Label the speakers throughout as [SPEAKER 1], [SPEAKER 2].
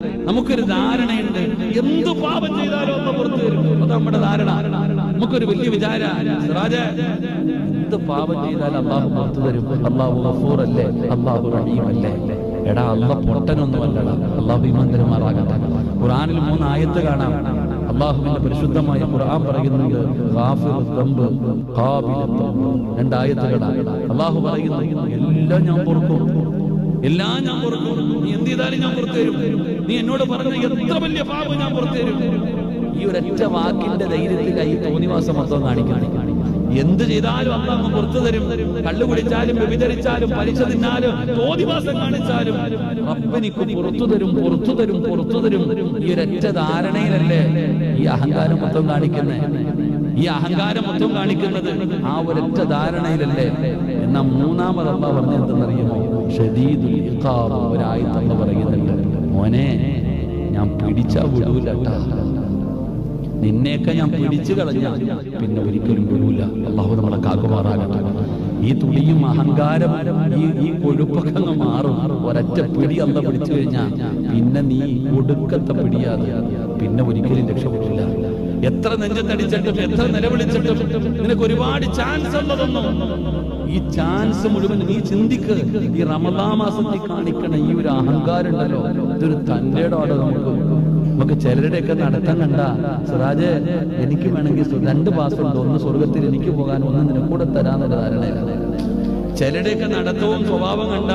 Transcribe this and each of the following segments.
[SPEAKER 1] നമുക്കൊരു ധാരണയുണ്ട്, എന്തു പാപം ചെയ്താലും ഒന്ന് പുറത്തു വരും. അത് നമ്മുടെ ധാരണ. നമുക്കൊരു വലിയ വിചാര, എന്ത് പാപം ചെയ്താലും അള്ളാഹു പുറത്തു തരും. അള്ളാഹു ഗഫൂർ അല്ലേ, അള്ളാഹു റഹീം അല്ലേ. എടാ, അള്ളാഹ് പൊട്ടനൊന്നും അല്ലടാ. അള്ളാഹു ഈമാൻതരമാറാകട്ടെ. ഖുർആനിൽ 3 ആയത്ത് കാണാം. അള്ളാഹുവിന്റെ പരിശുദ്ധമായ ഖുർആൻ പറയുന്നുണ്ട്, ഗാഫിറുദ് ദംബ്, ഖാബിലുദ് ദംബ്. 2 ആയത്തുകളാണ്. അള്ളാഹു പറയുന്നു, എല്ലാം ഞാൻ പൊറുക്കും, എല്ലാം ഞാൻ പൊറുക്കും. നീ എന്ത് ചെയ്താലും ഞാൻ പുറത്തു തരും. നീ എന്നോട് പറഞ്ഞ എത്ര വലിയ പാപം ഞാൻ പുറത്തു തരും. ഈ ഒരൊറ്റ വാക്കിന്റെ ധൈര്യത്തിലായി തോന്നിവാസം മൊത്തം കാണിക്കണം. എന്ത് ചെയ്താലും അള്ളാഹു പുറത്തു തരും. കള്ളു കുടിച്ചാലും വ്യഭിചരിച്ചാലും പലിശ തിന്നാലും തോന്നിവാസം കാണിച്ചാലും റബ്ബെനിക്ക് പുറത്തു തരും, പുറത്തു തരും, പുറത്തു തരും. ഈ ഒരൊറ്റ ധാരണയിലല്ലേ ഈ അഹങ്കാരം മൊത്തം കാണിക്കുന്നത്. ഈ അഹങ്കാരം മൊത്തം കാണിക്കുന്നത് ആ ഒരൊറ്റ ധാരണയിലല്ലേ. എന്നാ 3-ാമത് അള്ളാഹു പറഞ്ഞെന്തെന്നറിയുമോ? ഷദീദുൽ ഇഖാബ്. ഒരായത്ത് അള്ളാഹു പറയുന്നുണ്ട്, മോനെ ഞാൻ പിടിച്ചാ വിടൂലട്ടാ. നിന്നെയൊക്കെ ഞാൻ പിടിച്ചു കളഞ്ഞ പിന്നെ ഒരിക്കലും വിടൂല. അള്ളാഹു നമ്മളെ കാക്കുമാറാകട്ടെ. ഈ തുണിയും അഹങ്കാരം ഈ കൊഴുപ്പൊക്കെ അങ്ങ് മാറും. ഒരൊറ്റ പിടി അല്ല പിടിച്ചു കഴിഞ്ഞാൽ പിന്നെ നീ ഒടുക്കത്തെ പിടിയാതെ പിന്നെ ഒരിക്കലും രക്ഷപ്പെടില്ല. എത്ര നെഞ്ചത്തടിച്ചിട്ടും എത്ര നിലവിളിച്ചിട്ടും നിനക്ക് ഒരുപാട് ചാൻസ് ഉള്ളതൊന്നും ഈ ചാൻസ് മുഴുവൻ നീ ചിന്തിക്ക്. ഈ റമദാൻ മാസത്തിൽ കാണിക്കണ ഈ ഒരു അഹങ്കാരം ഉണ്ടല്ലോ, ഇതൊരു തന്റെ ഇടമാണ്. നമുക്ക് ചിലരുടെയൊക്കെ നടത്താൻ കണ്ട, സിറാജ് എനിക്ക് വേണമെങ്കിൽ 2 പാസ് ഉണ്ട്, ഒന്ന് സ്വർഗത്തിൽ എനിക്ക് പോകാൻ, ഒന്ന് നിനക്കൂടെ തരാന്നൊരു ധാരണയില്ല. ചിലരുടെയൊക്കെ നടത്തവും സ്വഭാവം കണ്ട,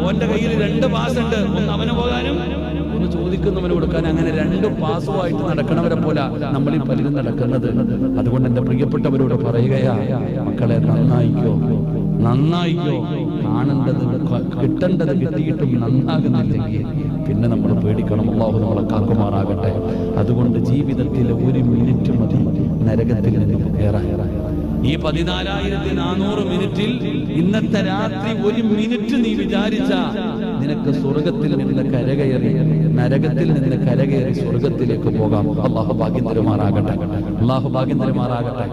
[SPEAKER 1] ഓന്റെ കയ്യിൽ 2 പാസ് ഉണ്ട്, ഒന്ന് അവന് പോകാനും ഒന്ന് ചോദിക്കുന്നവന് കൊടുക്കാൻ. അങ്ങനെ 2 പാസുമായിട്ട് നടക്കണവരെ പോലെ നമ്മൾ ഈ പലരും നടക്കുന്നത്. അതുകൊണ്ട് എന്റെ പ്രിയപ്പെട്ടവരോട് പറയുകയാ, മക്കളെ നന്നായിക്കോ, നന്നായിക്കോ. കാണേണ്ടത് കിട്ടേണ്ടത് കിട്ടിയിട്ടും നന്നാകുന്നില്ലെങ്കിൽ പിന്നെ നമ്മൾ പേടിക്കണം. അല്ലാഹു നമ്മളെ കാക്കുമാറാകട്ടെ. അതുകൊണ്ട് ജീവിതത്തിൽ 1 മിനിറ്റ് മതി നരകത്തിൽ നിന്ന് കയറാൻ. ഈ 14,400 മിനിറ്റിൽ ഇന്നത്തെ രാത്രി 1 മിനിറ്റ് നീ വിചാരിച്ച നിനക്ക് സ്വർഗത്തിൽ നിന്ന് കരകയറി നരകത്തിൽ നിന്ന് കരകയറി സ്വർഗത്തിലേക്ക് പോകാം. അല്ലാഹു ഭാഗ്യം തരുമാറാകട്ടെ. അല്ലാഹു ഭാഗ്യം തരുമാറാകട്ടെ.